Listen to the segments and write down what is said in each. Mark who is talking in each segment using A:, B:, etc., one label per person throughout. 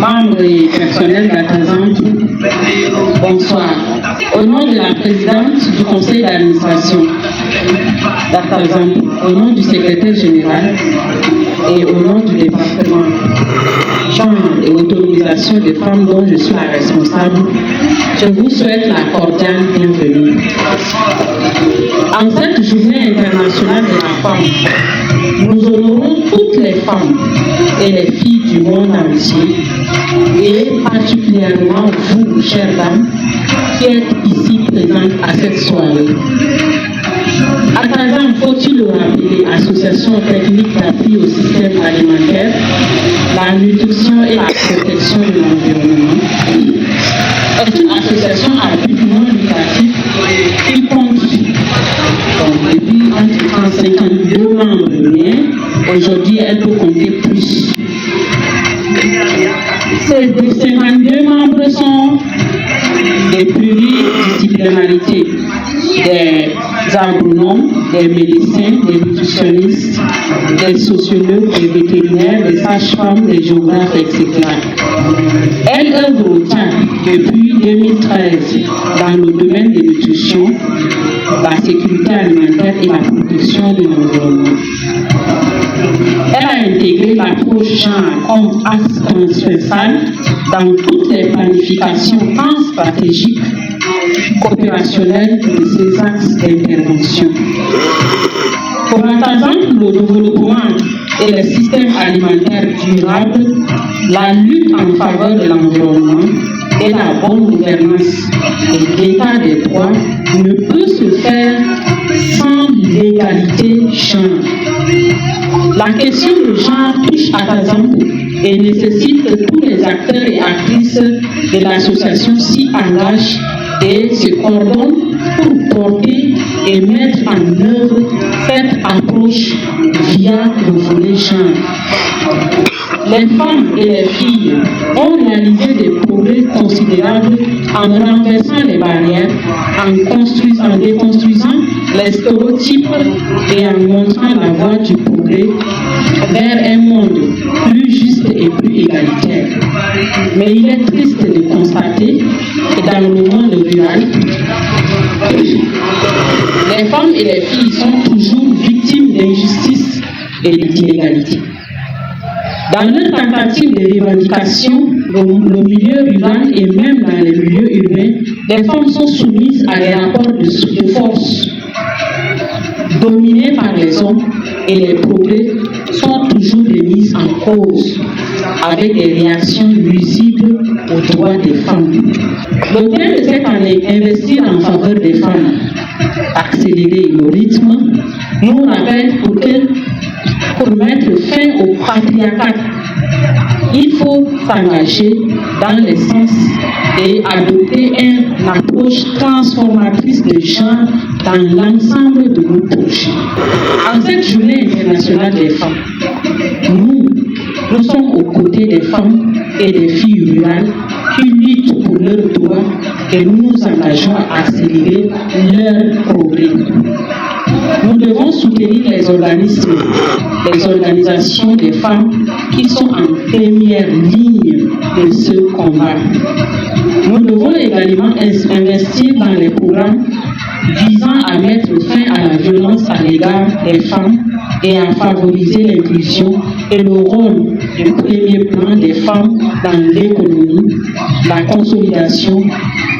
A: membres et personnel d'Atazamp, bonsoir. Au nom de la présidente du conseil d'administration d'Atazamp, au nom du secrétaire général et au nom du département genre et autonomisation des femmes dont je suis la responsable, je vous souhaite la cordiale bienvenue. En cette journée internationale de la femme, nous honorons toutes les femmes et les filles du monde entier et particulièrement vous, chères dames, qui êtes ici présentes à cette soirée. Atazamp, faut-il le rappeler, association technique d'appui au système alimentaire, la nutrition et la protection de l'environnement, est une association à but non lucratif qui compte depuis entre 52 membres liés. Aujourd'hui, elle peut compter plus. Ces 52 membres sont des pluridisciplinarités, des agronomes, des médecins, des nutritionnistes, des sociologues, des vétérinaires, des sages-femmes, des géographes, etc. Elle œuvre au Tchad depuis 2013 dans le domaine de nutrition, la sécurité alimentaire et la protection de l'environnement. Elle a intégré l'approche genre comme axe transversal dans toutes les planifications tant stratégiques qu'opérationnelles de ces axes d'intervention. Pour Atazamp, le développement et le système alimentaire durable, la lutte en faveur de l'environnement et la bonne gouvernance et l'état des droits ne peut se faire sans l'égalité genre. La question de genre touche Atazamp et nécessite que tous les acteurs et actrices de l'association s'y engagent et se coordonnent pour porter et mettre en œuvre cette approche via le volet genre. Les femmes et les filles ont réalisé des progrès considérables en renversant les barrières, en déconstruisant les stéréotypes et en montrant la voie du progrès vers un monde plus juste et plus égalitaire. Mais il est triste de constater que dans le monde rural, les femmes et les filles sont toujours victimes d'injustice et d'inégalité. Dans leur tentative de revendication, le milieu rural et même dans les milieux urbains, les femmes sont soumises à des rapports de force dominés par les hommes et les progrès sont toujours mis en cause avec des réactions nuisibles aux droits des femmes. Le thème de cette année, investir en faveur des femmes, accélérer le rythme, nous rappelle pour mettre fin au patriarcat, il faut s'engager dans le sens et adopter une approche transformatrice de genre dans l'ensemble de nos projets. En cette journée internationale des femmes, nous sommes aux côtés des femmes et des filles rurales qui luttent pour leurs droits et nous nous engageons à accélérer leurs progrès. Nous devons soutenir les organismes, les organisations des femmes qui sont en première ligne de ce combat. Nous devons également investir dans les programmes visant à mettre fin à la violence à l'égard des femmes et à favoriser l'inclusion et le rôle du premier plan des femmes dans l'économie, la consolidation,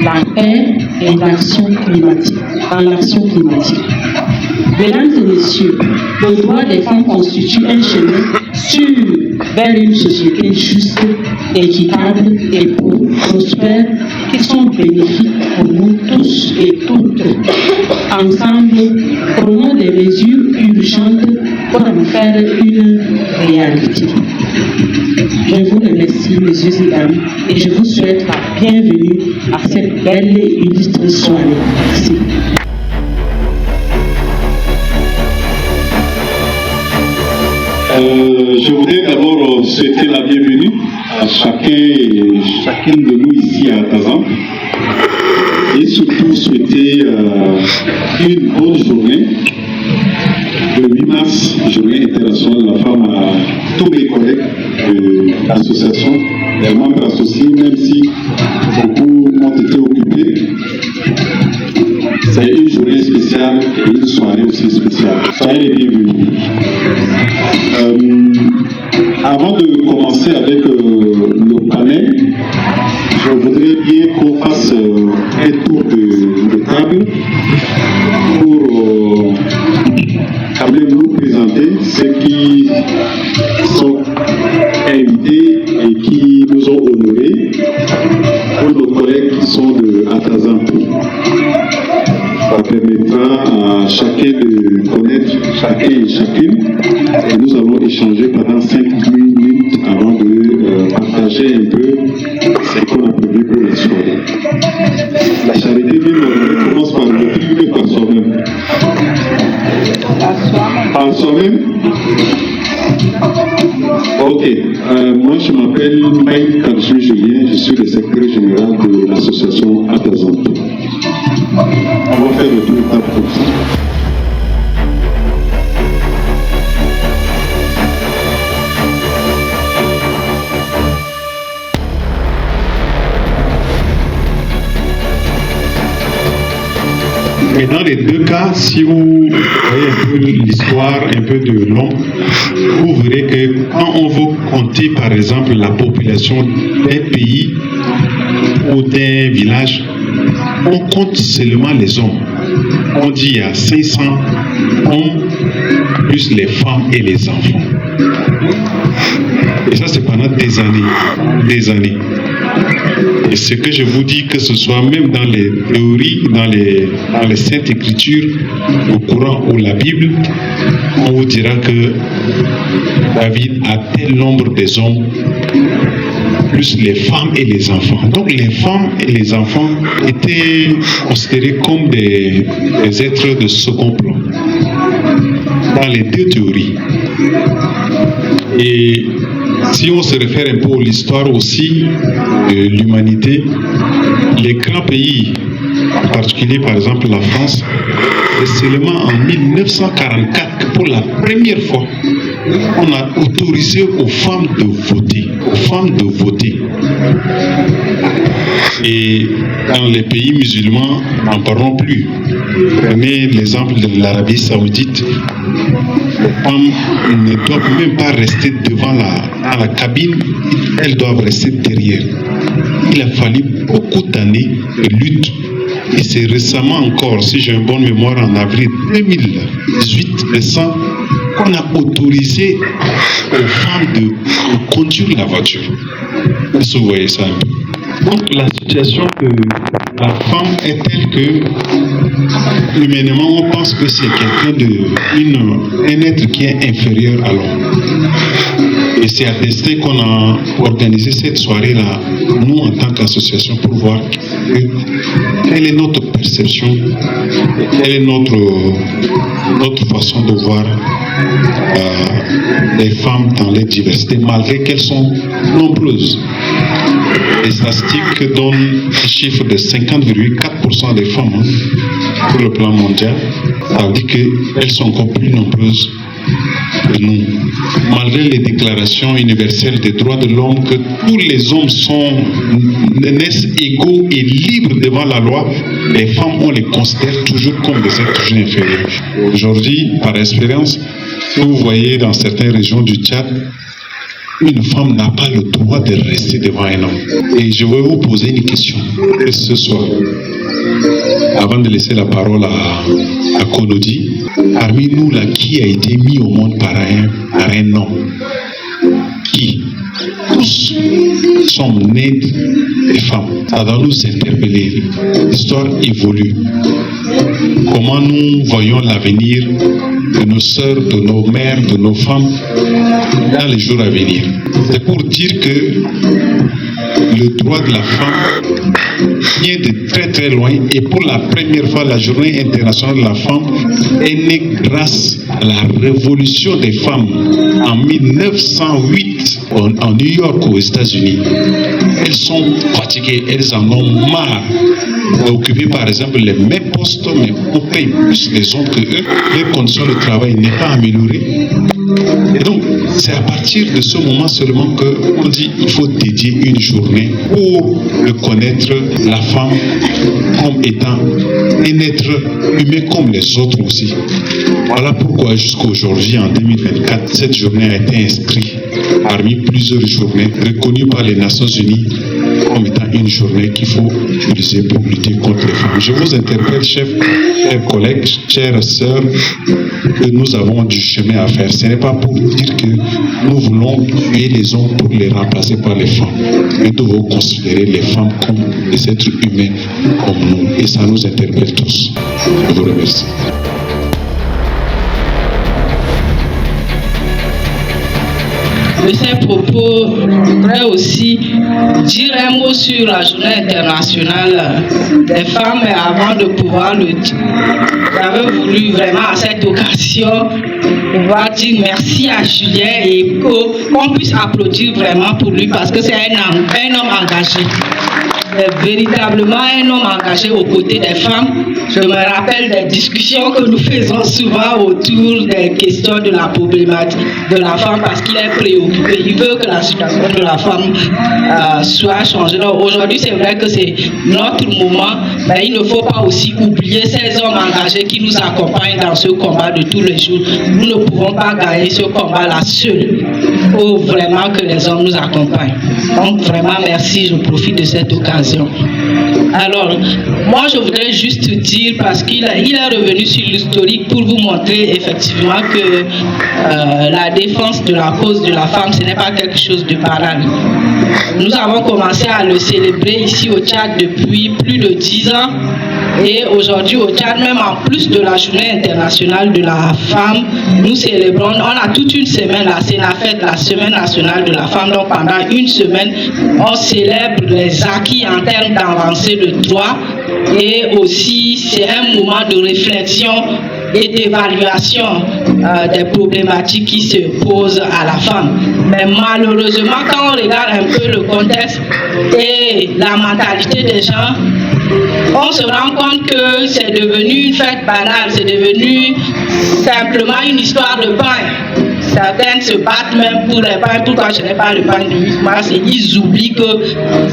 A: la paix et l'action climatique, dans l'action climatique. Mesdames et messieurs, le droit des femmes constitue un chemin sûr vers une société juste, équitable et prospère qui sont bénéfiques pour nous tous et toutes. Ensemble, prenons des mesures urgentes pour en faire une réalité. Je vous remercie, messieurs et dames, et je vous souhaite la bienvenue à cette belle et illustre soirée. Merci.
B: Je voudrais d'abord souhaiter la bienvenue à chacun et chacune de nous ici à Atazamp et surtout souhaiter une bonne journée le 8 mars immense journée internationale de la femme à tous mes collègues de l'association, les membres associés, même si beaucoup ont été occupés. C'est une journée spéciale et une soirée aussi spéciale. Soyez les bienvenus. Avant de commencer avec le panel, je voudrais bien qu'on fasse un tour de table pour quand même nous présenter ceux qui sont invités et qui nous ont honorés, pour nos collègues qui sont de Atazampo. Ça permettra à chacun de connaître chacun et chacune. Et nous allons échanger pendant 5 minutes avant de partager un peu ce qu'on a prévu pour la soirée. La charité bien commence par le plus par soi-même. Par soi-même? Ok. Moi, je m'appelle Mike Kamsu Julien. Je suis le secrétaire général de l'association Atazampo. On va faire le tour de table comme ça. Mais dans les deux cas, si vous voyez un peu l'histoire, un peu de l'homme, vous verrez que quand on veut compter par exemple la population d'un pays ou d'un village, on compte seulement les hommes. On dit il y a 500 hommes plus les femmes et les enfants. Et ça c'est pendant des années, des années. Et ce que je vous dis, que ce soit même dans les théories, dans les saintes écritures, au Coran ou la Bible, on vous dira que David a tel nombre des hommes, plus les femmes et les enfants. Donc les femmes et les enfants étaient considérés comme des êtres de second plan dans les deux théories. Et si on se réfère un peu à l'histoire aussi de l'humanité, les grands pays, en particulier par exemple la France, c'est seulement en 1944 que pour la première fois, on a autorisé aux femmes de voter. Aux femmes de voter. Et dans les pays musulmans, n'en parlons plus. Prenez l'exemple de l'Arabie Saoudite. Les femmes ne doivent même pas rester devant la cabine, elles doivent rester derrière. Il a fallu beaucoup d'années de lutte. Et c'est récemment encore, si j'ai une bonne mémoire, en avril 2018, récent, qu'on a autorisé aux femmes de conduire la voiture. Est-ce que vous voyez ça un peu? Donc la situation de la femme est telle que humainement on pense que c'est un être qui est inférieur à l'homme. Et c'est attesté qu'on a organisé cette soirée-là, nous en tant qu'association, pour voir quelle est notre perception, quelle est notre façon de voir les femmes dans les diversités, malgré qu'elles sont nombreuses. Les statistiques donnent un chiffre de 50,4% des femmes sur le plan mondial. Ça veut dire qu'elles sont encore plus nombreuses que nous. Malgré les déclarations universelles des droits de l'homme, que tous les hommes naissent égaux et libres devant la loi, les femmes, on les considère toujours comme des êtres inférieurs. Aujourd'hui, par expérience, si vous voyez dans certaines régions du Tchad, une femme n'a pas le droit de rester devant un homme. Et je vais vous poser une question ce soir. Avant de laisser la parole à Konodi, parmi nous là, qui a été mis au monde par un homme? Qui? Tous sommes nés des femmes. Ça doit nous interpeller. L'histoire évolue. Comment nous voyons l'avenir de nos sœurs, de nos mères, de nos femmes dans les jours à venir? C'est pour dire que le droit de la femme vient de très très loin, et pour la première fois, la journée internationale de la femme est née grâce la révolution des femmes en 1908 en New York aux États-Unis. Elles sont fatiguées, elles en ont marre d'occuper par exemple les mêmes postes, mais on paye plus les hommes que eux. Les conditions de travail n'est pas améliorée. Et donc, c'est à partir de ce moment seulement qu'on dit qu'il faut dédier une journée pour reconnaître la femme comme étant un être humain comme les autres aussi. Voilà pourquoi jusqu'à aujourd'hui, en 2024, cette journée a été inscrite parmi plusieurs journées reconnues par les Nations Unies comme étant une journée qu'il faut utiliser pour lutter contre les femmes. Je vous interpelle, chers collègues, chères sœurs, que nous avons du chemin à faire. Ce n'est pas pour dire que nous voulons tuer les hommes pour les remplacer par les femmes. Nous devons considérer les femmes comme des êtres humains comme nous. Et ça nous interpelle tous. Je vous remercie.
C: De ces propos, je voudrais aussi dire un mot sur la journée internationale des femmes. Et avant de pouvoir le dire, j'avais voulu vraiment à cette occasion pouvoir dire merci à Julien et qu'on puisse applaudir vraiment pour lui parce que c'est un homme engagé. Véritablement un homme engagé aux côtés des femmes. Je me rappelle des discussions que nous faisons souvent autour des questions de la problématique de la femme parce qu'il est préoccupé. Il veut que la situation de la femme soit changée. Donc aujourd'hui, c'est vrai que c'est notre moment, mais il ne faut pas aussi oublier ces hommes engagés qui nous accompagnent dans ce combat de tous les jours. Nous ne pouvons pas gagner ce combat-là seuls. Il faut vraiment que les hommes nous accompagnent. Donc vraiment, merci. Je profite de cette occasion. Alors, moi je voudrais juste dire, parce qu'il est revenu sur l'historique pour vous montrer effectivement que la défense de la cause de la femme, ce n'est pas quelque chose de banal. Nous avons commencé à le célébrer ici au Tchad depuis plus de 10 ans. Et aujourd'hui au Tchad, même en plus de la journée internationale de la femme, nous célébrons, on a toute une semaine, la Sénafête, la semaine nationale de la femme. Donc pendant une semaine, on célèbre les acquis en termes d'avancée de droit. Et aussi, c'est un moment de réflexion et d'évaluation des problématiques qui se posent à la femme. Mais malheureusement, quand on regarde un peu le contexte et la mentalité des gens, on se rend compte que c'est devenu une fête banale, c'est devenu simplement une histoire de pain. Certaines se battent même pour les pains. Pourquoi je n'ai pas le pain de 8 mars? Et ils oublient que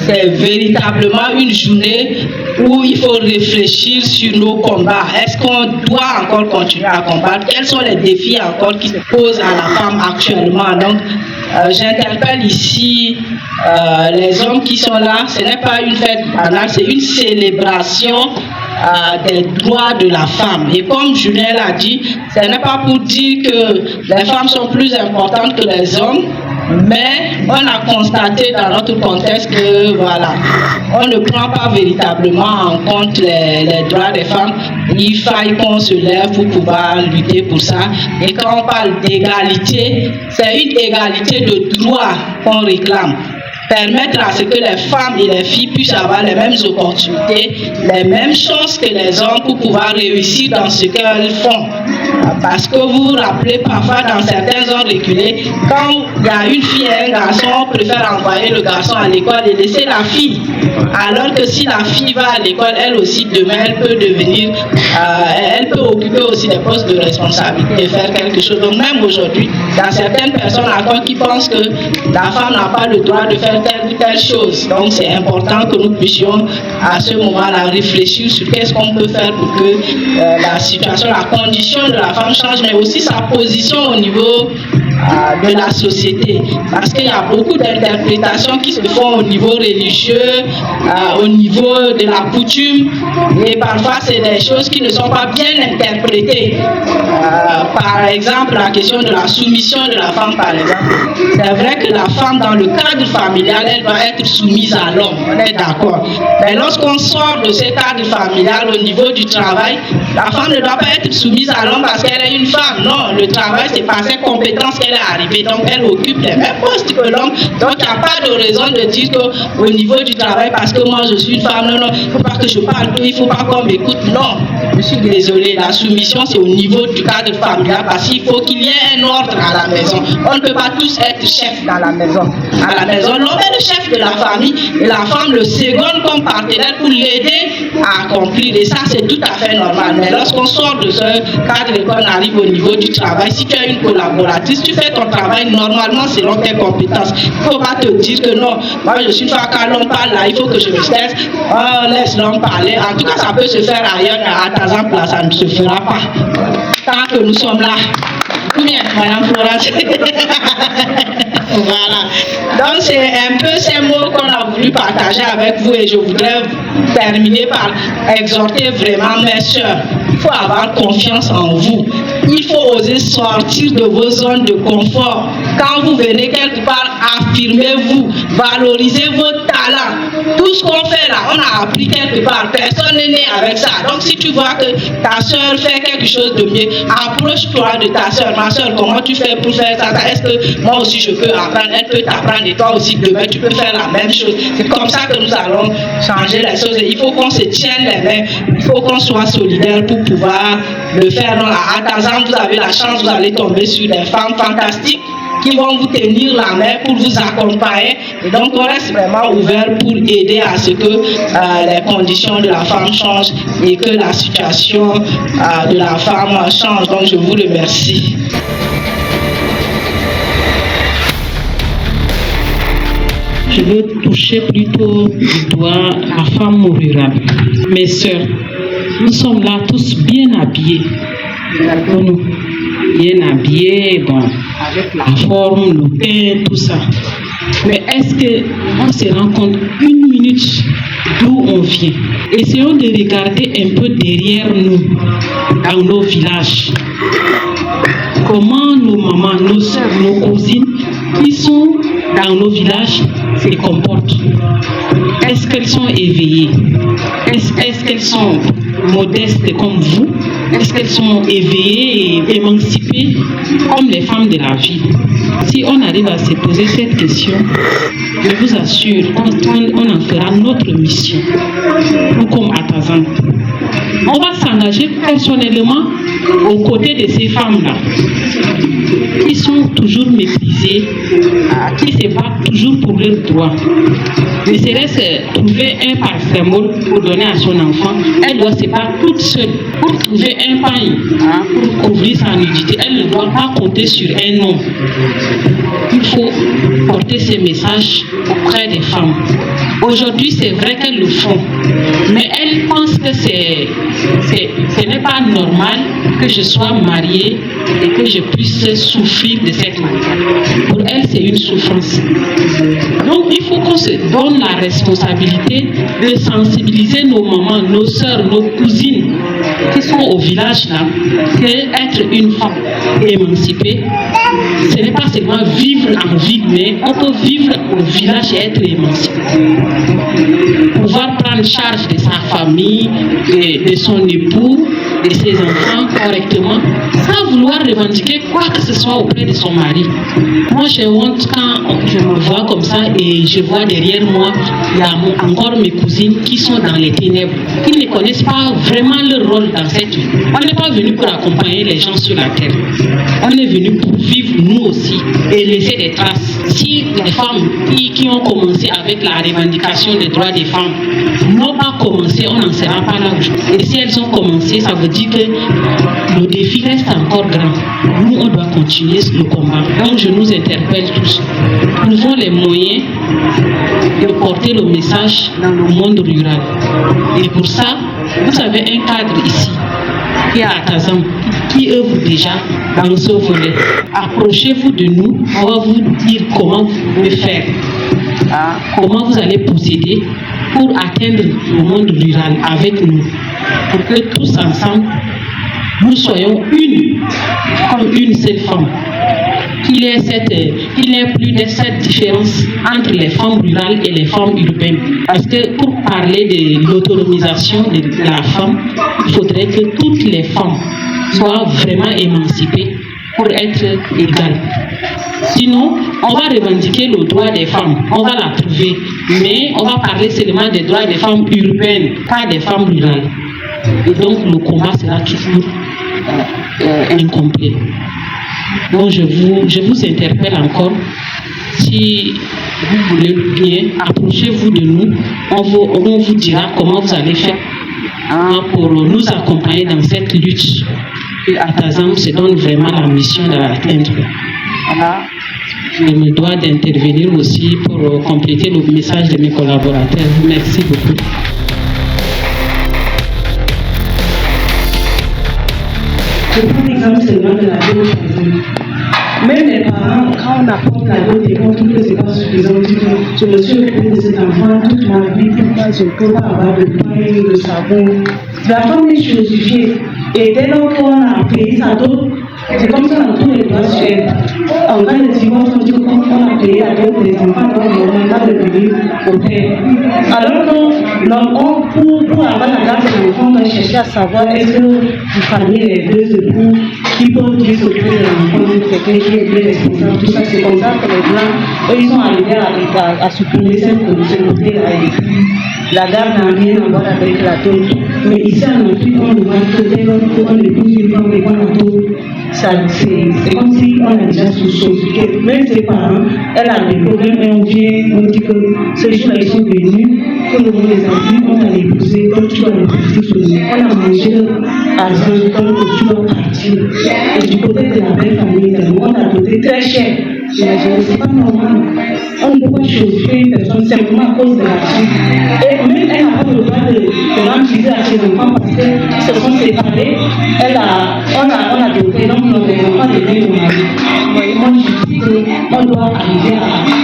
C: c'est véritablement une journée où il faut réfléchir sur nos combats. Est-ce qu'on doit encore continuer à combattre? Quels sont les défis encore qui se posent à la femme actuellement? Donc, j'interpelle ici les hommes qui sont là. Ce n'est pas une fête banale, c'est une célébration des droits de la femme. Et comme Julien l'a dit, ce n'est pas pour dire que les femmes sont plus importantes que les hommes, mais on a constaté dans notre contexte que voilà, on ne prend pas véritablement en compte les droits des femmes. Il faille qu'on se lève pour pouvoir lutter pour ça. Et quand on parle d'égalité, c'est une égalité de droits qu'on réclame. Permettre à ce que les femmes et les filles puissent avoir les mêmes opportunités, les mêmes chances que les hommes pour pouvoir réussir dans ce qu'elles font. Parce que vous vous rappelez parfois dans certaines zones reculées, quand il y a une fille et un garçon, on préfère envoyer le garçon à l'école et laisser la fille. Alors que si la fille va à l'école, elle aussi demain, elle peut devenir, elle peut occuper aussi des postes de responsabilité et faire quelque chose. Donc même aujourd'hui, il y a certaines personnes encore qui pensent que la femme n'a pas le droit de faire telle ou telle chose. Donc c'est important que nous puissions à ce moment-là réfléchir sur qu'est-ce qu'on peut faire pour que la situation, la condition de la femme change, mais aussi sa position au niveau de la société. Parce qu'il y a beaucoup d'interprétations qui se font au niveau religieux, au niveau de la coutume, et parfois c'est des choses qui ne sont pas bien interprétées. Par exemple, la question de la soumission de la femme, par exemple. C'est vrai que la femme, dans le cadre familial, elle doit être soumise à l'homme, on est d'accord. Mais lorsqu'on sort de ce cadre familial au niveau du travail, la femme ne doit pas être soumise à l'homme parce qu'elle est une femme. Non, le travail, c'est par ses compétences qu'elle est arrivée. Donc, elle occupe les mêmes postes que l'homme. Donc, il n'y a pas de raison de dire qu'au niveau du travail, parce que moi, je suis une femme, non, il ne faut pas que je parle, il ne faut pas qu'on m'écoute. Non, je suis désolée, la soumission c'est au niveau du cadre familial parce qu'il faut qu'il y ait un ordre à la maison. On ne peut pas tous être chef dans la maison. À la maison, l'homme est le chef de la famille et la femme le second comme partenaire pour l'aider à accomplir. Et ça, c'est tout à fait normal. Mais lorsqu'on sort de ce cadre et qu'on arrive au niveau du travail, si tu as une collaboratrice, tu fais ton travail normalement selon tes compétences. Il ne faut pas te dire que non, moi je suis une fois quand l'homme parle là, il faut que je me taise. Oh, laisse l'homme parler. En tout cas, ça peut se faire ailleurs, mais à Tazan Place, ça ne se fera pas. Tant que nous sommes là. Bien, Madame Florence. Voilà. Donc c'est un peu ces mots qu'on a voulu partager avec vous et je voudrais terminer par exhorter vraiment mes sœurs. Il faut avoir confiance en vous. Il faut oser sortir de vos zones de confort. Quand vous venez quelque part, affirmez-vous, valorisez vos talents. Tout ce qu'on fait là, on a appris quelque part. Personne n'est né avec ça. Donc si tu vois que ta sœur fait quelque chose de mieux, approche-toi de ta sœur. Ma sœur, comment tu fais pour faire ça? Est-ce que moi aussi je peux apprendre? Elle peut t'apprendre et toi aussi demain tu peux faire la même chose. C'est comme ça que nous allons changer les choses. Et il faut qu'on se tienne les mains. Il faut qu'on soit solidaires pour pouvoir le faire. Donc, à Tazan, vous avez la chance, vous allez tomber sur des femmes fantastiques qui vont vous tenir la main pour vous accompagner. Et donc, on reste vraiment ouvert pour aider à ce que les conditions de la femme changent et que la situation de la femme change. Donc, je vous remercie.
A: Je veux toucher plutôt du doigt la femme rurale. Mes sœurs, nous sommes là tous bien habillés. Bien habillés, bon, avec la forme, le teint, tout ça. Mais est-ce qu'on se rend compte une minute d'où on vient? Essayons de regarder un peu derrière nous, dans nos villages. Comment nos mamans, nos soeurs, nos cousines qui sont dans nos villages se comportent. Est-ce qu'elles sont éveillées? Est-ce qu'elles sont modestes comme vous? Est-ce qu'elles sont éveillées et émancipées comme les femmes de la ville? Si on arrive à se poser cette question, je vous assure qu'on en fera notre mission. Nous comme à Tazan. On va s'engager personnellement aux côtés de ces femmes-là qui sont toujours méprisées, qui se battent toujours pour leurs droits. Ne serait-ce trouver un paracétamol pour donner à son enfant, elle doit se battre toute seule pour trouver un pain pour couvrir sa nudité. Elle ne doit pas compter sur un homme. Il faut porter ces messages auprès des femmes. Aujourd'hui, c'est vrai qu'elles le font, mais elles pensent que ce n'est pas normal que je sois mariée et que je puisse souffrir de cette manière. Pour elles, c'est une souffrance. Donc, il faut qu'on se donne la responsabilité de sensibiliser nos mamans, nos soeurs, nos cousines qui sont au village là, que être une femme émancipée, ce n'est pas seulement vivre en ville, mais on peut vivre au village et être émancipé. Pouvoir prendre charge de sa famille, de son époux, de ses enfants correctement, sans vouloir revendiquer quoi que ce soit auprès de son mari. Moi, j'ai honte quand je me vois comme ça et je vois derrière moi, il y a encore mes cousines qui sont dans les ténèbres, qui ne connaissent pas vraiment leur rôle dans cette vie. On n'est pas venu pour accompagner les gens sur la terre. On est venu pour vivre nous aussi et laisser des traces. Si les femmes qui ont commencé avec la revendication des droits des femmes n'ont pas commencé, on n'en sera pas là aujourd'hui. Et si elles ont commencé, ça veut dire que le défi reste encore grand. Nous, on doit continuer le combat. Donc, je nous interpelle tous. Nous avons les moyens de porter le message dans le monde rural. Et pour ça, vous avez un cadre ici, qui est à Tazan, qui œuvre déjà dans ce volet. Approchez-vous de nous, on va vous dire comment vous pouvez faire, comment vous allez procéder pour atteindre le monde rural avec nous, pour que tous ensemble, nous soyons unis comme une seule femme. Qu'il y ait plus de cette différence entre les femmes rurales et les femmes urbaines. Parce que pour parler de l'autonomisation de la femme, il faudrait que toutes les femmes soient vraiment émancipées pour être égales. Sinon, on va revendiquer le droit des femmes, on va la trouver, mais on va parler seulement des droits des femmes urbaines, pas des femmes rurales. Et donc le combat sera toujours incomplet. Donc je vous interpelle encore, si vous voulez bien, approchez-vous de nous, on vous dira comment vous allez faire pour nous accompagner dans cette lutte. Et Atazam se donne vraiment la mission de l'atteindre. Je me dois d'intervenir aussi pour compléter le message de mes collaborateurs. Merci beaucoup.
D: Je prends l'exemple seulement de la dose. Même les parents, quand on apporte la dose et qu'on trouve que ce n'est pas suffisant, je me suis occupée de cet enfant toute ma vie, pourquoi je ne peux pas avoir de pain et de savon. La femme est chosifiée. Et dès lors qu'on a payé sa dose, c'est comme ça dans tous les doigts suèdes. En cas de divorce, on dit qu'on a payé la dose des enfants, donc on va devenir au père. Alors que pour avoir la garde de l'enfant, on va chercher à savoir est-ce que vous famille les deux époux qui peuvent bien s'occuper de l'enfant, quelqu'un qui est bien responsable, tout ça. C'est comme ça que les Blancs, eux, ils sont arrivés à supprimer cette côté-là. La garde n'a rien à voir avec la dot. Mais ici en Afrique, on voit que dès lors qu'on épouse une femme et qu'on a dot, c'est comme si on a déjà sous-chosifié. Même ses parents, elle a des problèmes et on vient, on dit que ces jours-là, ils sont venus, que nous les a vus, on a épousé, donc tu dois l'épouser sur nous. On a mangé l'argent, donc tu dois partir. Et du côté de la belle famille, on a doté très cher. C'est pas normal. On ne peut pas chauffer une personne simplement à cause de l'argent. Et même elle n'a pas le droit de rendre visite à ses enfants parce qu'ils se sont séparés. On a doté, donc nos enfants deviennent nos maris. Moi, je dis qu'on doit arriver à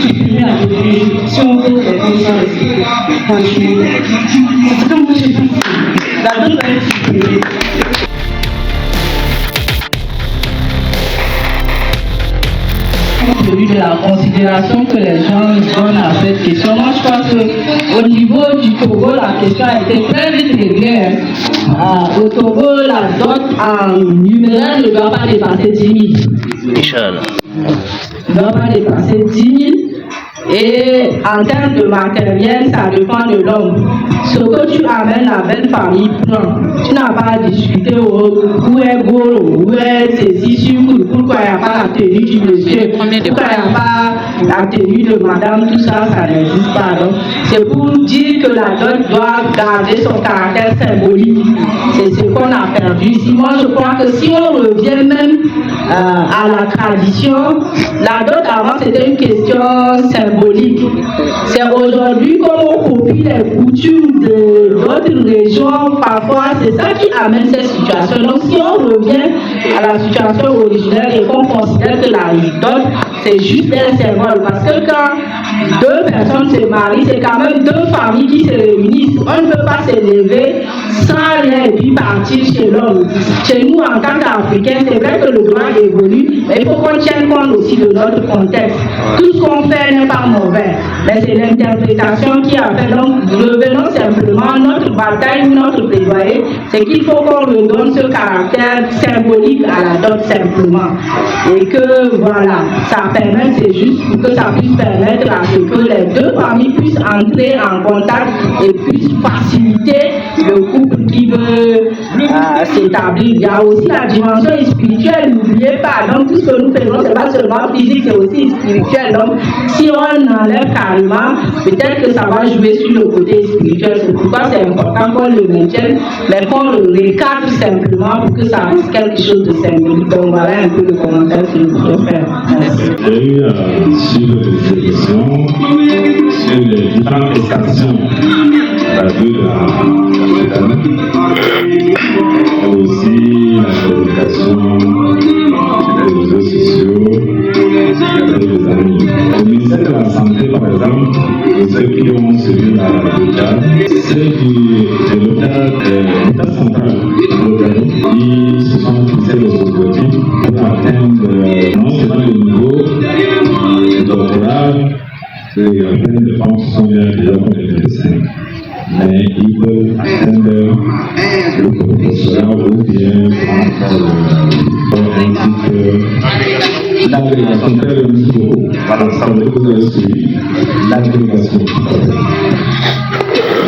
D: supprimer la doté si on veut les enfants respecter. Franchement, c'est ce que moi je dis. La doté doit être supprimée.
C: De la considération que les gens donnent à cette question. Moi, je pense qu'au niveau du Togo, la question a été très vite réglée. Au Togo, la dot en numéraire ne doit pas dépasser 10 000.
E: Inch'Allah.
C: Ne doit pas dépasser 10 000. Et en termes de matériel, ça dépend de l'homme. Ce que tu amènes, la belle famille prend. Tu n'as pas à discuter où est Goro, où est ceci, pourquoi il n'y a pas la tenue du monsieur, pourquoi il n'y a pas la tenue de madame, tout ça, ça n'existe pas. Donc, c'est pour dire que la dot doit garder son caractère symbolique. C'est ce qu'on a perdu ici. Moi, je crois que si on revient même à la tradition, la dot avant c'était une question symbolique. C'est aujourd'hui qu'on copie les coutumes d'autres régions, parfois c'est ça qui amène cette situation. Donc si on revient à la situation originelle et qu'on considère que la dot c'est juste un symbole, parce que quand deux personnes se marient, c'est quand même deux familles qui se réunissent. On ne peut pas s'élever sans rien et puis partir chez l'homme. Chez nous, en tant qu'Africains, c'est vrai que le droit évolue, mais il faut qu'on tienne compte aussi de notre contexte. Tout ce qu'on fait n'est pas mauvais, mais c'est l'interprétation qui a fait. Donc, revenons simplement, notre bataille, notre plaidoyer, c'est qu'il faut qu'on redonne ce caractère symbolique à la dot simplement. Et que, voilà, ça permet, c'est juste pour que ça puisse permettre à ce que les deux familles puissent entrer en contact et puissent faciliter le couple qui veut s'établir. Il y a aussi la dimension spirituelle, n'oubliez pas. Donc, tout ce que nous faisons, c'est pas seulement physique, c'est aussi spirituel. Donc, si on enlève carrément, peut-être que ça va jouer sur le côté spirituel. C'est pourquoi c'est important qu'on le maintienne, mais qu'on le recadre simplement pour que ça reste quelque chose de symbolique. Donc, voilà un peu le commentaire que je voudrais faire. Merci.
F: Il y a eu sur les élections, sur les différentes prestations de la et aussi la communication des réseaux sociaux avec les amis. Le ministère de la Santé, par exemple, pour ceux qui ont suivi la l'hôpital, c'est de l'État central qui se sont fixés les objectifs pour atteindre non seulement le niveau du doctorat, plein de femmes qui sont bien déjà comme les médecins, mais ils peuvent atteindre le professorat ou bien prendre un titre l'agrégation très niveau. Voilà, ça veut dire que vous avez suivi l'agrégation.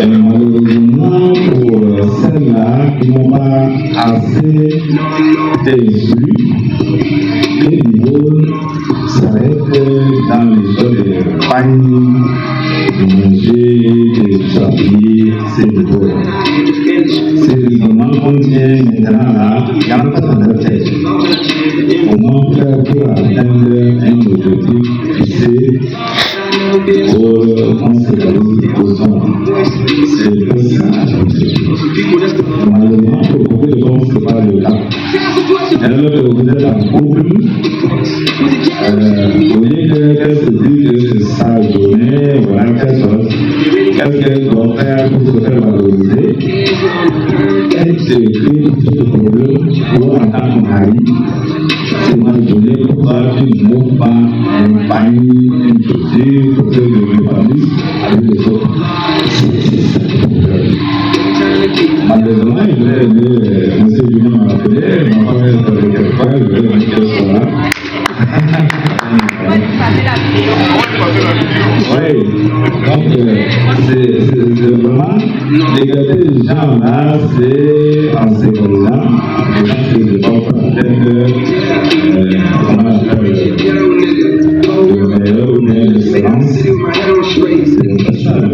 F: Et malheureusement, pour celles-là qui assez instruits. Les niveaux s'arrêtent dans les zones de panier, de manger, de s'habiller, ces niveaux. C'est vraiment qu'on tient maintenant là, il n'y a pas de tête. Comment faire pour atteindre un objectif fixé on se réalise aux hommes. C'est pas ça. Malheureusement, pour beaucoup de gens, ce n'est pas le cas. Alors que vous êtes en couple, au lieu qu'elle se dise que c'est sa journée, voilà, qu'est-ce qu'elle doit faire pour se faire valoriser, elle se crée tout ce problème pour en tant que mari. C'est ma journée, pourquoi tu ne montes pas un panier, une chaussure, pour que je m'épanouisse avec les autres. C'est ça le problème. Malheureusement, je vais aimer, M. Julien m'a appelé, m'a fait quelque part, je vais aimer qu'elle soit là. Oui, donc c'est vraiment l'égalité des gens là, c'est en sécurisant, les gens se développent peut-être comment on appelle le meilleur ou bien l'excellence. C'est ça le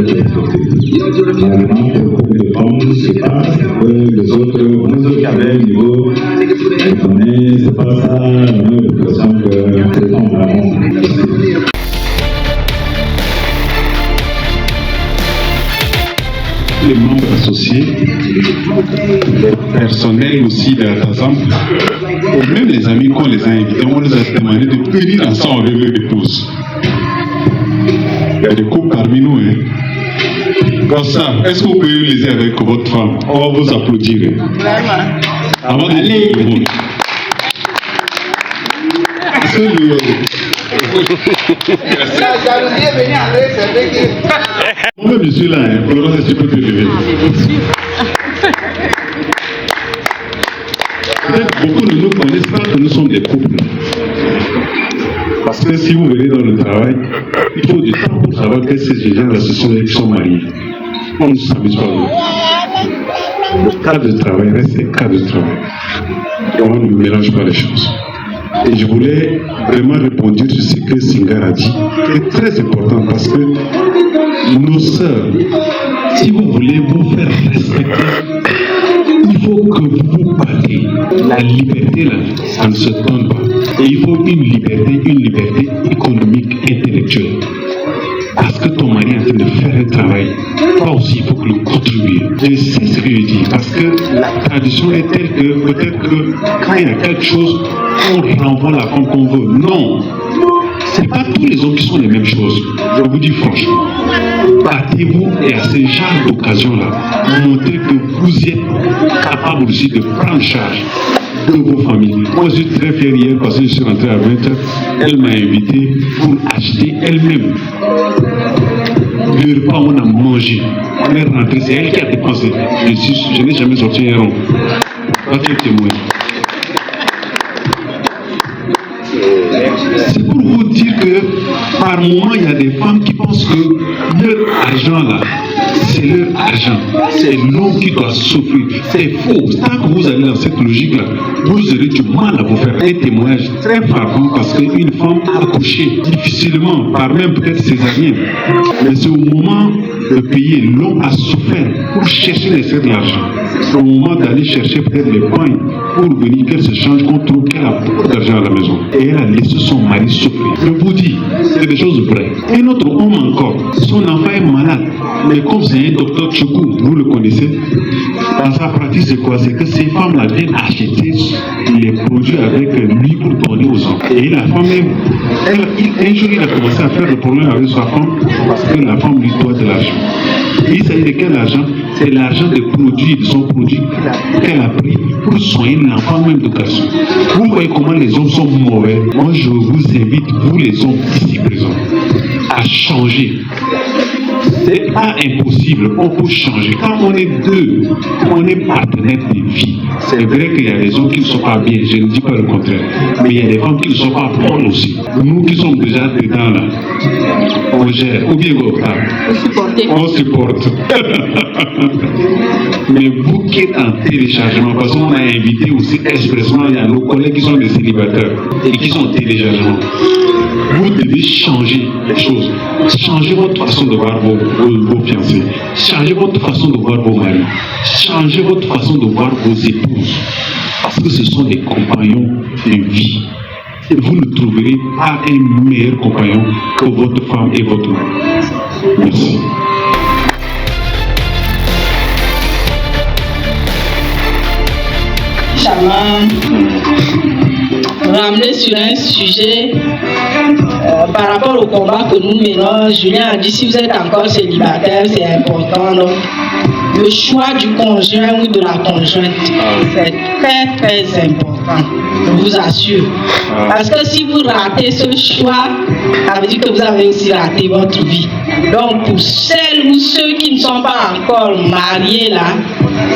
F: malheureusement pour beaucoup de femmes, c'est pas que les autres qui avaient un niveau étonné, c'est pas ça la même éducation que les femmes vraiment.
B: Les membres associés, les personnels aussi de la TASAM, ou même les amis qu'on les a invités, on les a demandé de venir ensemble avec leur épouse. Il y a des couples parmi nous. Hein. Comme ça, est-ce que vous pouvez les aider avec votre femme? On va vous applaudir. Hein. Avant de dire le mot. Moi-même, je suis là, hein. Florence, est-ce que tu peux te lever? Peut-être beaucoup de nous connaissent pas que nous sommes des couples. Parce que si vous venez dans le travail, il faut du temps pour savoir que ces gens-là qui sont mariés. On ne s'amuse pas. Le cadre de travail reste le cadre de travail. Et on ne mélange pas les choses. Et je voulais vraiment répondre sur ce que Singar a dit, qui est très important parce que nos sœurs, si vous voulez vous faire respecter, il faut que vous vous battez. La liberté, là, ça ne se donne pas. Et il faut une liberté économique, intellectuelle. Parce que ton mari est en train de faire un travail, toi aussi il faut que le contribuer. Je sais ce que je dis, parce que la tradition est telle que peut-être que quand il y a quelque chose, on renvoie la femme qu'on veut. Non, ce n'est pas tous les hommes qui sont les mêmes choses. Je vous dis franchement, battez-vous et à ce genre d'occasion-là, montrez que vous êtes capable aussi de prendre charge de vos familles. Moi, je suis très fier hier parce que je suis rentré à 20h. Elle m'a invité pour acheter elle-même le repas où on a mangé. On est rentré, c'est elle qui a dépensé. Je n'ai jamais sorti un rond. Pas quel témoin. C'est pour vous dire que par moment, il y a des femmes qui pensent que leur argent là, c'est leur argent. C'est l'homme qui doit souffrir. C'est faux. Tant que vous allez dans cette logique-là, vous aurez du mal à vous faire un témoignage très frappant parce qu'une femme a accouché difficilement, par même peut-être césarienne. Mais c'est au moment de payer, l'homme a souffert pour chercher les de l'argent. C'est au moment d'aller chercher peut-être les points pour venir qu'elle se change contre qu'elle a beaucoup d'argent à la maison. Et elle a laissé son mari souffrir. Je vous dis, c'est des choses vraies. Un autre homme encore, son enfant est malade. Mais comme c'est un docteur Tchoukou, vous le connaissez, dans sa pratique, c'est quoi? C'est que ces femmes-là viennent acheter les produits avec lui pour donner aux enfants. Et la femme, un jour, il a commencé à faire le problème avec sa femme parce que la femme lui doit de l'argent. Il s'agit de quel argent? C'est l'argent des produits, de son produit qu'elle a pris pour soigner l'enfant même de garçon. Vous voyez comment les hommes sont mauvais. Moi, je vous invite, vous les hommes ici présents, à changer. C'est pas impossible, on peut changer. Quand on est deux, on est partenaires de vie. C'est vrai qu'il y a des hommes qui ne sont pas bien, je ne dis pas le contraire. Mais il y a des femmes qui ne sont pas bonnes aussi. Nous qui sommes déjà dedans là, on gère. Ou bien on supporte. Mais vous qui êtes en téléchargement, parce qu'on a invité aussi expressement, il y a nos collègues qui sont des célibataires et qui sont en téléchargement. Vous devez changer les choses. Changez votre façon de voir vos fiancés. Changez votre façon de voir vos maris. Changez votre façon de voir vos épouses. Parce que ce sont des compagnons de vie. Et vous ne trouverez pas un meilleur compagnon que votre femme et votre mari. Merci.
C: Ramener sur un sujet par rapport au combat que nous menons. Julien a dit si vous êtes encore célibataire, c'est important. Donc, le choix du conjoint ou de la conjointe, c'est très très important, je vous assure. Parce que si vous ratez ce choix, ça veut dire que vous avez aussi raté votre vie. Donc pour celles ou ceux qui ne sont pas encore mariés là,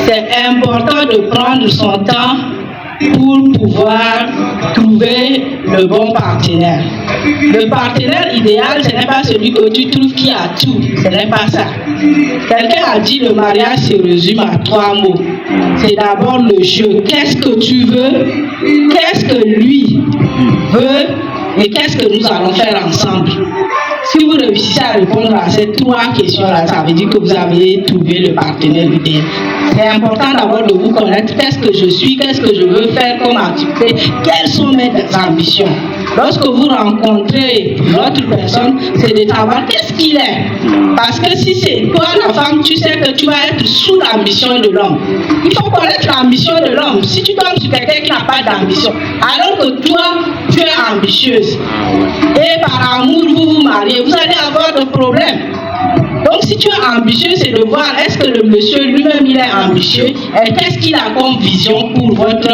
C: c'est important de prendre son temps pour pouvoir trouver le bon partenaire. Le partenaire idéal, ce n'est pas celui que tu trouves qui a tout. Ce n'est pas ça. Quelqu'un a dit le mariage se résume à 3 mots. C'est d'abord le jeu. Qu'est-ce que tu veux? Qu'est-ce que lui veut? Et qu'est-ce que nous allons faire ensemble? Si vous réussissez à répondre à ces 3 questions-là, ça veut dire que vous avez trouvé le partenaire idéal. C'est important d'abord de vous connaître. Qu'est-ce que je suis? Qu'est-ce que je veux faire comme activité? Quelles sont mes ambitions? Lorsque vous rencontrez l'autre personne, c'est de savoir qu'est-ce qu'il est. Parce que si c'est toi la femme, tu sais que tu vas être sous l'ambition de l'homme. Il faut connaître l'ambition de l'homme. Si tu tombes sur quelqu'un qui n'a pas d'ambition, alors que toi, tu es ambitieuse, et par amour vous vous mariez, vous allez avoir des problèmes. Donc si tu es ambitieux, c'est de voir est-ce que le monsieur lui-même il est ambitieux et qu'est-ce qu'il a comme vision pour votre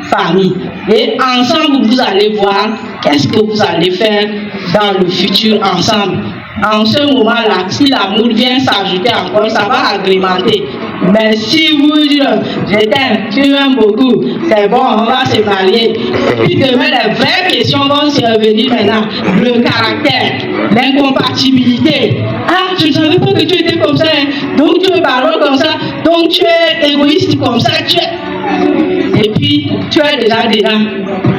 C: famille. Et ensemble, vous allez voir qu'est-ce que vous allez faire dans le futur ensemble. En ce moment-là, si l'amour vient s'ajouter encore, ça va agrémenter. Mais si vous dites, je t'aime, tu m'aimes beaucoup, c'est bon, on va se marier. Et puis demain, les vraies questions vont se revenir maintenant. Le caractère, l'incompatibilité. Ah, je ne savais pas que tu étais comme ça, hein. Donc tu es parole comme ça, donc tu es égoïste comme ça, tu es... Et puis, tu es déjà dedans.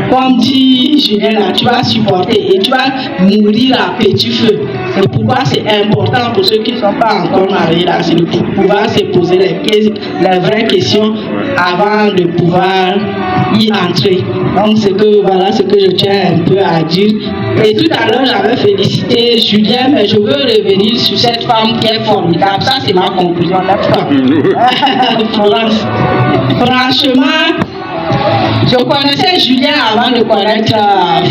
C: Comme dit Julien, là, tu vas supporter et tu vas mourir à petit feu. C'est pourquoi c'est important pour ceux qui ne sont pas encore mariés, là, c'est de pouvoir se poser les vraies questions avant de pouvoir y entrer. Donc, voilà ce que je tiens un peu à dire. Et tout à l'heure, j'avais félicité Julien, mais je veux revenir sur cette femme qui est formidable. Ça, c'est ma conclusion. Florence. Franchement, je connaissais Julien avant de connaître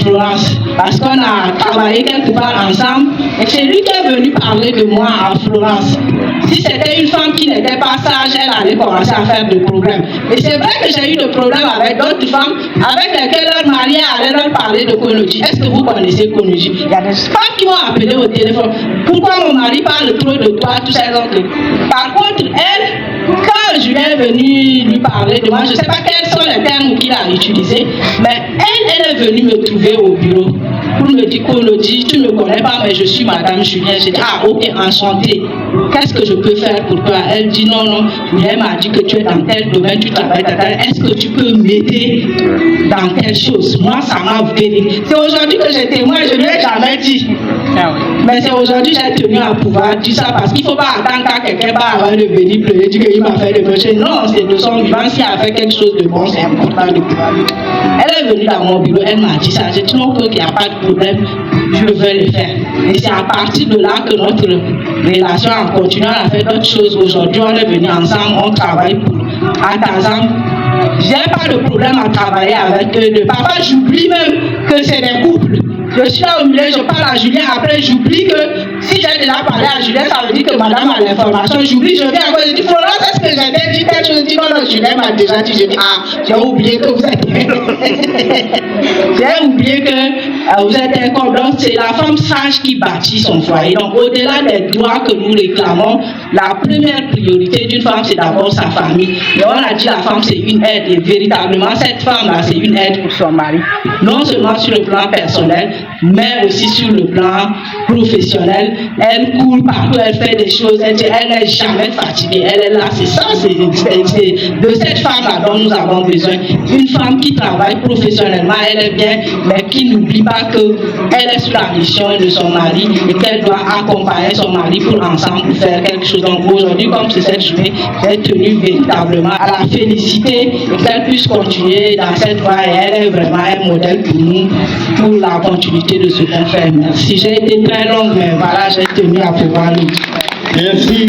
C: Florence, parce qu'on a travaillé quelque part ensemble, et c'est lui qui est venu parler de moi à Florence. Si c'était une femme qui n'était pas sage, elle allait commencer à faire des problèmes. Et c'est vrai que j'ai eu des problèmes avec d'autres femmes, avec lesquelles leur mari allait leur parler de Konoji. Est-ce que vous connaissez Konoji? Il y a des femmes qui m'ont appelé au téléphone. Pourquoi mon mari parle trop de toi, tout ça? Par contre, elle, quand Julien est venu lui parler de moi, je ne sais pas quels sont les termes qu'il a utilisés, mais elle est venue me trouver au bureau pour me dire Konoji, tu ne me connais pas, mais je suis Madame Julien. J'ai dit, ah ok, enchantée. Qu'est-ce que je peux faire pour toi? Elle dit, non, Julien m'a dit que tu es dans tel domaine, tu travailles, est-ce que tu peux m'aider dans telle chose? Moi, ça m'a vérifié. C'est aujourd'hui que je témoigne, je ne l'ai jamais dit. Mais c'est aujourd'hui que j'ai tenu à pouvoir dire ça, parce qu'il ne faut pas attendre quand quelqu'un va avant de venir pleurer, dire qu'il m'a fait le péché. Non, c'est de son vivant. S'il a fait quelque chose de bon, c'est important de pouvoir le faire. Elle est venue dans mon bureau, elle m'a dit ça. J'ai dit, non, qu'il n'y a pas de problème, je vais le faire. Et c'est à partir de là que notre relation a continué à faire d'autres choses. Aujourd'hui, on est venus ensemble, on travaille pour Atazam. J'ai pas de problème à travailler avec eux. Parfois, j'oublie même que c'est des couples. Je suis là au milieu, je parle à Julien, après j'oublie que si j'ai j'ai déjà parlé à Juliette, ça veut dire que madame a l'information. J'oublie, je viens encore, je dis, Florence, est-ce que j'ai dit telle chose? Je dis, non, non, Juliette m'a déjà dit, je dis, ah, j'ai oublié que vous êtes j'ai oublié que vous êtes un couple. Donc, c'est la femme sage qui bâtit son foyer. Donc, au-delà des droits que nous réclamons, la première priorité d'une femme, c'est d'abord sa famille. Et on a dit la femme, c'est une aide. Et véritablement, cette femme-là, c'est une aide pour son mari. Non seulement sur le plan personnel, mais aussi sur le plan professionnel. Elle court partout, elle fait des choses, elle n'est jamais fatiguée. Elle est là, c'est ça, c'est de cette femme-là dont nous avons besoin. Une femme qui travaille professionnellement, elle est bien, mais qui n'oublie pas qu'elle est sur la mission de son mari et qu'elle doit accompagner son mari pour ensemble faire quelque chose. Donc aujourd'hui, comme c'est cette journée, j'ai tenu véritablement à la féliciter et qu'elle puisse continuer dans cette voie. Et elle est vraiment un modèle pour nous, pour la continuité de ce qu'on fait. Merci. J'ai été très longue, mais voilà, j'ai tenu à pouvoir le dire.
B: Merci.